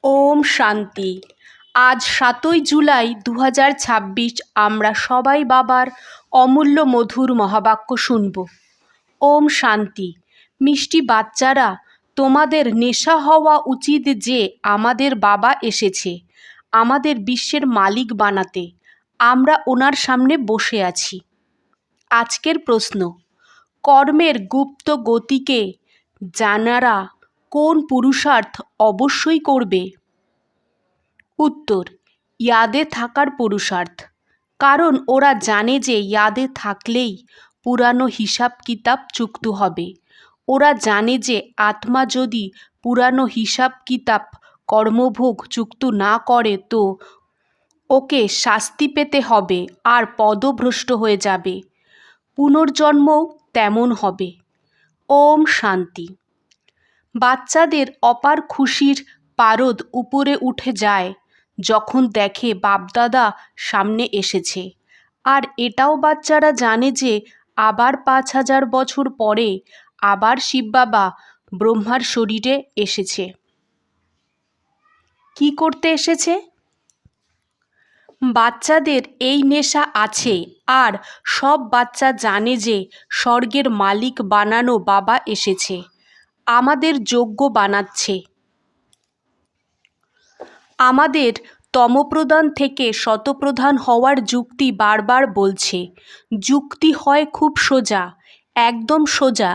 ওম শান্তি। আজ ৭ই জুলাই ২০২৬ আমরা সবাই বাবার অমূল্য মধুর মহাবাক্য শুনব। ওম শান্তি। মিষ্টি বাচ্চারা, তোমাদের নেশা হওয়া উচিত যে আমাদের বাবা এসেছে আমাদের বিশ্বের মালিক বানাতে। আমরা ওনার সামনে বসে আছি। আজকের প্রশ্ন, কর্মের গুপ্ত গতিকে জানারা কোন পুরুষার্থ অবশ্যই করবে? উত্তর, ইয়াদে থাকার পুরুষার্থ। কারণ ওরা জানে যে ইয়াদে থাকলেই পুরানো হিসাব কিতাব চুক্ত হবে। ওরা জানে যে আত্মা যদি পুরানো হিসাব কিতাব কর্মভোগ চুক্ত না করে তো ওকে শাস্তি পেতে হবে আর পদভ্রষ্ট হয়ে যাবে। পুনর্জন্মও তেমন হবে। ওম শান্তি। বাচ্চাদের অপার খুশির পারদ উপরে উঠে যায় যখন দেখে বাপদাদা সামনে এসেছে। আর এটাও বাচ্চারা জানে যে আবার ৫,০০০ বছর পরে আবার শিব বাবা ব্রহ্মার শরীরে এসেছে। কি করতে এসেছে? বাচ্চাদের এই নেশা আছে আর সব বাচ্চা জানে যে স্বর্গের মালিক বানানো বাবা এসেছে, আমাদের যোগ্য বানাচ্ছে। আমাদের তমপ্রধান থেকে শতপ্রধান হওয়ার যুক্তি বারবার বলছে। যুক্তি হয় খুব সোজা, একদম সোজা।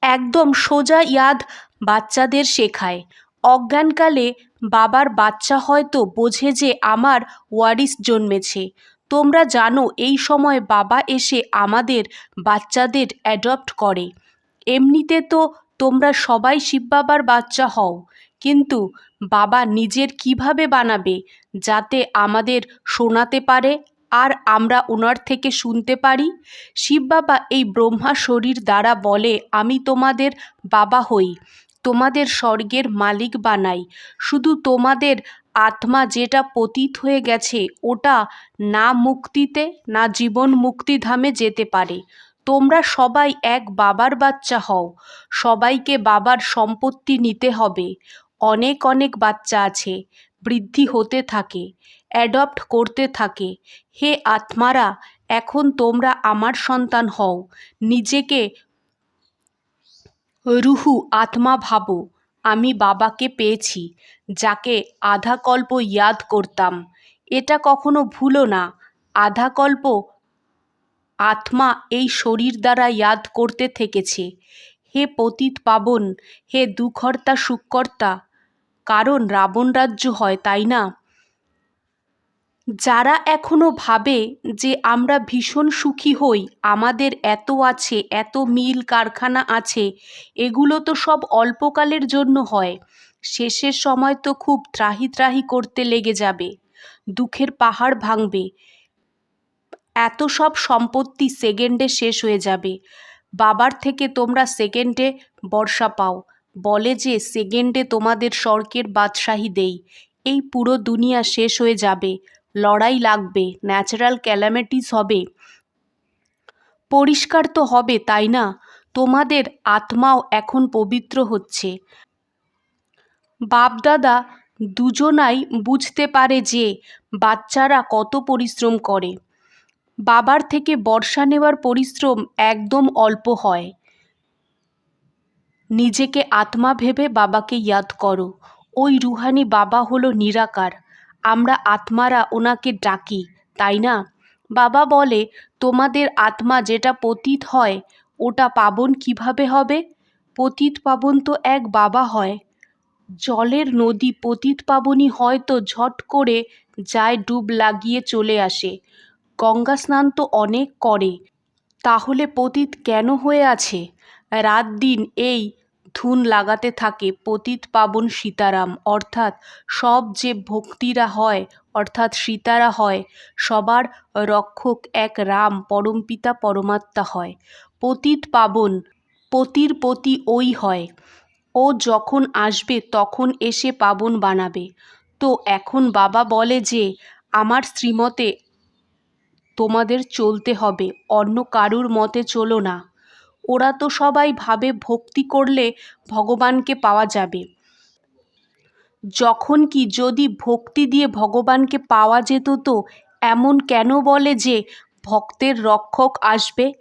একদম সোজা ইয়াদ বাচ্চাদের শেখায়। অজ্ঞানকালে বাবার বাচ্চা হয়তো বোঝে যে আমার ওয়ারিস জন্মেছে। তোমরা জানো এই সময় বাবা এসে আমাদের বাচ্চাদের অ্যাডপ্ট করে। এমনিতে তো তোমরা সবাই শিব বাবার বাচ্চা হও, কিন্তু বাবা নিজের কিভাবে বানাবে যাতে আমাদের শোনাতে পারে আর আমরা ওনার থেকে শুনতে পারি? শিব বাবা এই ব্রহ্মা শরীর দ্বারা বলে, আমি তোমাদের বাবা হই, তোমাদের স্বর্গের মালিক বানাই। শুধু তোমাদের আত্মা যেটা পতিত হয়ে গেছে ওটা না মুক্তিতে না জীবন মুক্তিধামে যেতে পারে। তোমরা সবাই এক বাবার বাচ্চা হও। সবাইকে বাবার সম্পত্তি নিতে হবে। অনেক অনেক বাচ্চা আছে, বৃদ্ধি হতে থাকে, অ্যাডপ্ট করতে থাকে। হে আত্মারা, এখন তোমরা আমার সন্তান হও। নিজেকে রুহু আত্মা ভাবো। আমি বাবাকে পেয়েছি, যাকে আধা কল্প ইয়াদ করতাম। এটা কখনো ভুলো না। আধা কল্প আত্মা এই শরীর দ্বারা ইয়াদ করতে থেকেছে। হে পতিত পাবন, হে দুঃখর্তা সুখকর্তা। কারণ রাবণ রাজ্য হয়, তাই না? যারা এখনো ভাবে যে আমরা ভীষণ সুখী হই, আমাদের এত আছে, এত মিল কারখানা আছে, এগুলো তো সব অল্পকালের জন্য হয়। শেষের সময় তো খুব ত্রাহি ত্রাহি করতে লেগে যাবে, দুঃখের পাহাড় ভাঙবে। এত সব সম্পত্তি সেকেন্ডে শেষ হয়ে যাবে। বাবার থেকে তোমরা সেকেন্ডে বর্ষা পাও, বলে যে সেকেন্ডে তোমাদের স্বর্গের বাদশাহী দেই। এই পুরো দুনিয়া শেষ হয়ে যাবে, লড়াই লাগবে, ন্যাচারাল ক্যালামিটিস হবে। পরিষ্কার তো হবে, তাই না? তোমাদের আত্মাও এখন পবিত্র হচ্ছে। বাপদাদা দুজনাই বুঝতে পারে যে বাচ্চারা কত পরিশ্রম করে। বাবার থেকে বর্ষা নেওয়ার পরিশ্রম একদম অল্প হয়। নিজেকে আত্মা ভেবে বাবাকে ইয়াদ করো। ওই রুহানি বাবা হলো নিরাকার। আমরা আত্মারা ওনাকে ডাকি, তাই না? বাবা বলে, তোমাদের আত্মা যেটা পতিত হয় ওটা পাবন কিভাবে হবে? পতিত পাবন তো এক বাবা হয়। জলের নদী পতিত পাবনই হয়তো ঝট করে যায়, ডুব লাগিয়ে চলে আসে। গঙ্গা স্নান তো অনেক করে, তাহলে পতিত কেন হয়ে আছে? রাত দিন এই ধুন লাগাতে থাকে পতিত পাবন সীতারাম, অর্থাৎ সব যে ভক্তিরা হয়, অর্থাৎ সীতারা হয়, সবার রক্ষক এক রাম পরমপিতা পরমাত্মা হয়। পতিত পাবন পতির পতি ওই হয়। ও যখন আসবে তখন এসে পাবন বানাবে। তো এখন বাবা বলে যে আমার শ্রীমতে তোমাদের চলতে হবে, অন্য কারুর মতে চলো না। ওরা তো সবাই ভাবে ভক্তি করলে ভগবানকে পাওয়া যাবে। যখন কি যদি ভক্তি দিয়ে ভগবানকে পাওয়া যেত, তো এমন কেন বলে যে ভক্তের রক্ষক আসবে?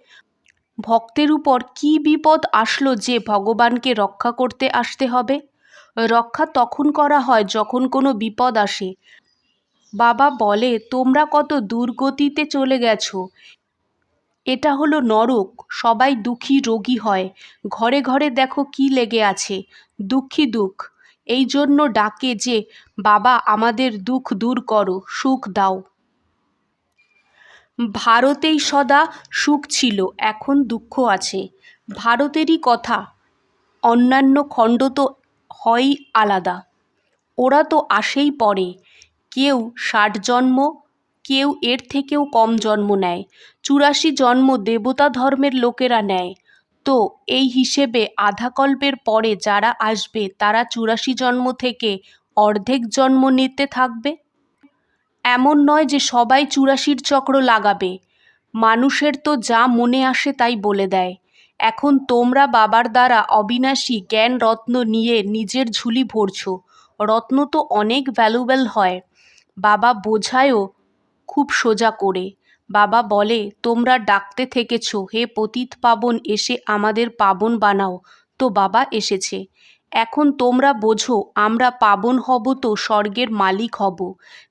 ভক্তের উপর কি বিপদ আসলো যে ভগবানকে রক্ষা করতে আসতে হবে? রক্ষা তখন করা হয় যখন কোনো বিপদ আসে। বাবা বলে, তোমরা কত দুর্গতিতে চলে গেছো, এটা হলো নরক, সবাই দুঃখী রোগী হয়, ঘরে ঘরে দেখো কি লেগে আছে, দুঃখী দুঃখ। এই জন্য ডাকে যে বাবা আমাদের দুঃখ দূর করো, সুখ দাও। ভারতেই সদা সুখ ছিল, এখন দুঃখ আছে। ভারতেরই কথা, অন্যান্য খণ্ড তো হয়ই আলাদা। ওরা তো আসেই পরে, কেউ 60 জন্ম, কেউ এর থেকেও কম জন্ম নেয়। 84 জন্ম দেবতা ধর্মের লোকেরা নেয়। তো এই হিসেবে আধা কল্পের পরে যারা আসবে তারা 84 জন্ম থেকে অর্ধেক জন্ম নিতে থাকবে। এমন নয় যে সবাই 84 চক্র লাগাবে। মানুষের তো যা মনে আসে তাই বলে দেয়। এখন তোমরা বাবার দ্বারা অবিনাশী জ্ঞান রত্ন নিয়ে নিজের ঝুলি ভরছো। রত্ন তো অনেক ভ্যালুয়েবল হয়। বাবা বোঝায়ও খুব সোজা করে। বাবা বলে, তোমরা ডাকতে থেকেছো, হে পতিত পাবন এসে আমাদের পাবন বানাও। তো বাবা এসেছে। এখন তোমরা বোঝো, আমরা পাবন হব তো স্বর্গের মালিক হব।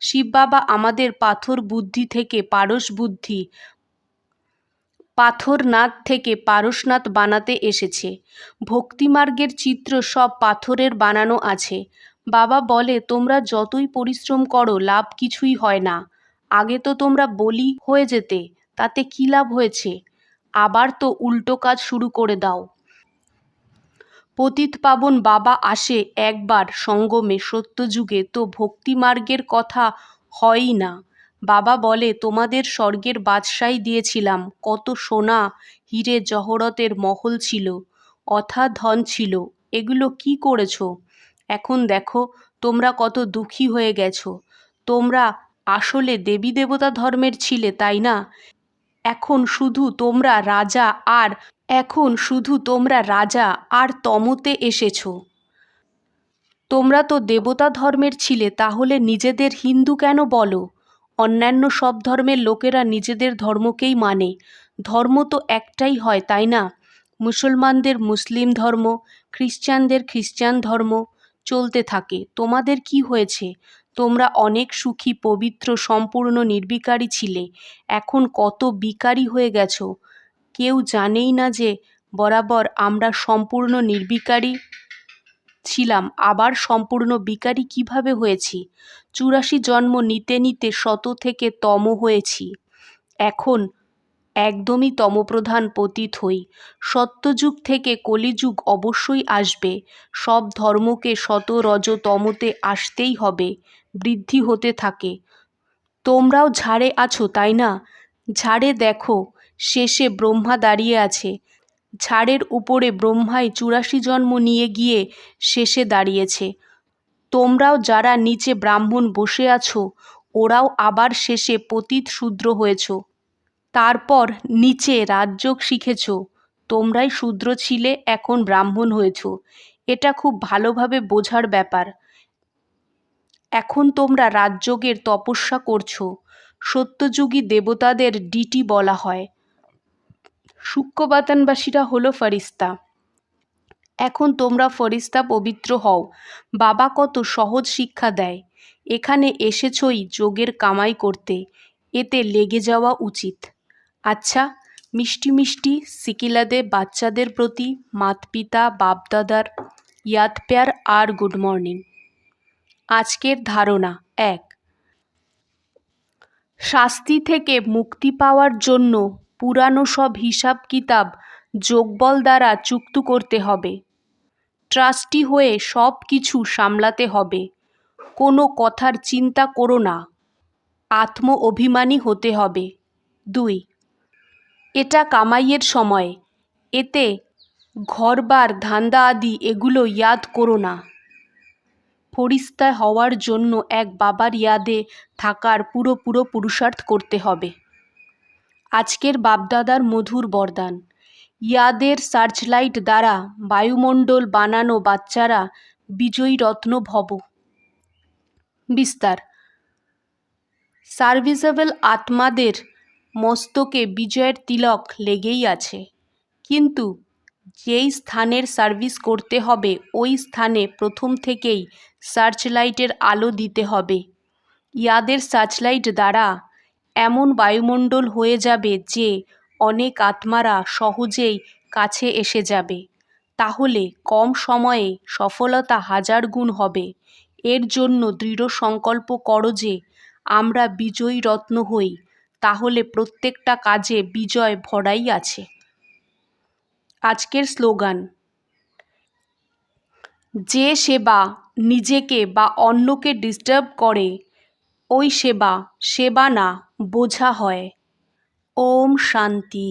শিব বাবা আমাদের পাথর বুদ্ধি থেকে পারস বুদ্ধি, পাথরনাথ থেকে পারসনাথ বানাতে এসেছে। ভক্তিমার্গের চিত্র সব পাথরের বানানো আছে। বাবা বলে, তোমরা যতই পরিশ্রম করো লাভ কিছুই হয় না। আগে তো তোমরা বলি হয়ে যেতে, তাতে কী লাভ হয়েছে? আবার তো উল্টো কাজ শুরু করে দাও। পতিত পাবন বাবা আসে একবার সঙ্গমে সত্যযুগে, তো ভক্তিমার্গের কথা হয়ই না। বাবা বলে, তোমাদের স্বর্গের বাদশাহী দিয়েছিলাম, কত সোনা হিরে জহরতের মহল ছিল, অথাৎ ধন ছিল, এগুলো কি করেছো? এখন দেখো তোমরা কত দুঃখী হয়ে গেছো। তোমরা আসলে দেবী দেবতা ধর্মের ছিলে, তাই না? এখন শুধু তোমরা রাজা আর তমতে এসেছো। তোমরা তো দেবতা ধর্মের ছিলে, তাহলে নিজেদের হিন্দু কেন বলো? অন্যান্য সব ধর্মের লোকেরা নিজেদের ধর্মকেই মানে। ধর্ম তো একটাই হয়, তাই না? মুসলমানদের মুসলিম ধর্ম, খ্রিস্টানদের খ্রিস্টান ধর্ম, চলতে থাকে। তোমাদের কি হয়েছে? তোমরা অনেক সুখী, পবিত্র, সম্পূর্ণ নির্বিকারী ছিলে। এখন কত বিকারী হয়ে গেছো। কেউ জানেই না যে বরাবর আমরা সম্পূর্ণ নির্বিকারী ছিলাম, আবার সম্পূর্ণ বিকারী কিভাবে হয়েছি? 84 জন্ম নিতে নিতে শত থেকে তম হয়েছি। এখন একদমই তমপ্রধান পতিত হই। সত্যযুগ থেকে কলিযুগ অবশ্যই আসবে। সব ধর্মকে শত রজ তমতে আসতেই হবে, বৃদ্ধি হতে থাকে। তোমরাও ঝাড়ে আছো, তাই না? ঝাড়ে দেখো শেষে ব্রহ্মা দাঁড়িয়ে আছে। ঝাড়ের উপরে ব্রহ্মাই 84 জন্ম নিয়ে গিয়ে শেষে দাঁড়িয়েছে। তোমরাও যারা নিচে ব্রাহ্মণ বসে আছো, ওরাও আবার শেষে পতিত শূদ্র হয়েছ। তারপর নিচে রাজযোগ শিখেছ। তোমরাই শূদ্র ছিলে, এখন ব্রাহ্মণ হয়েছ। এটা খুব ভালোভাবে বোঝার ব্যাপার। এখন তোমরা রাজযোগের তপস্যা করছো। সত্যযুগী দেবতাদের ডিটি বলা হয়। সূক্ষ্মবাতানবাসীরা হলো ফরিস্তা। এখন তোমরা ফরিস্তা পবিত্র হও। বাবা কত সহজ শিক্ষা দেয়। এখানে এসেছই যোগের কামাই করতে, এতে লেগে যাওয়া উচিত। আচ্ছা, মিষ্টি মিষ্টি সিকিলাদে বাচ্চাদের প্রতি মাত পিতা বাপদাদার ইয়াদ প্যার আর গুড মর্নিং। আজকের ধারণা 1, শাস্তি থেকে মুক্তি পাওয়ার জন্য পুরানো সব হিসাব কিতাব যোগবল দ্বারা চুক্ত করতে হবে। ট্রাস্টি হয়ে সব কিছু সামলাতে হবে। কোনো কথার চিন্তা করো না, আত্ম অভিমানী হতে হবে। 2, এটা কামাইয়ের সময়, এতে ঘরবার ধান্দা আদি এগুলো ইয়াদ করো না। ফরিস্তা হওয়ার জন্য এক বাবার ইয়াদে থাকার পুরো পুরুষার্থ করতে হবে। আজকের বাপদাদার মধুর বরদান। ইয়াদের সার্চলাইট দ্বারা বায়ুমণ্ডল বানানো বাচ্চারা বিজয়ী রত্ন ভব। বিস্তার। সার্ভিসেবল আত্মাদের মস্তকে বিজয়ের তিলক লেগেই আছে, কিন্তু যেই স্থানের সার্ভিস করতে হবে ওই স্থানে প্রথম থেকেই সার্চলাইটের আলো দিতে হবে। ইয়াদের সার্চলাইট দ্বারা এমন বায়ুমণ্ডল হয়ে যাবে যে অনেক আত্মারা সহজেই কাছে এসে যাবে। তাহলে কম সময়ে সফলতা 1000 গুণ হবে। এর জন্য দৃঢ় সংকল্প করো যে আমরা বিজয়ী রত্ন হই, তাহলে প্রত্যেকটা কাজে বিজয় ভরাই আছে। আজকের স্লোগান: যে সেবা নিজেকে বা অন্যকে ডিস্টার্ব করে ওই সেবা সেবা না, বোঝা হয়। ওম শান্তি।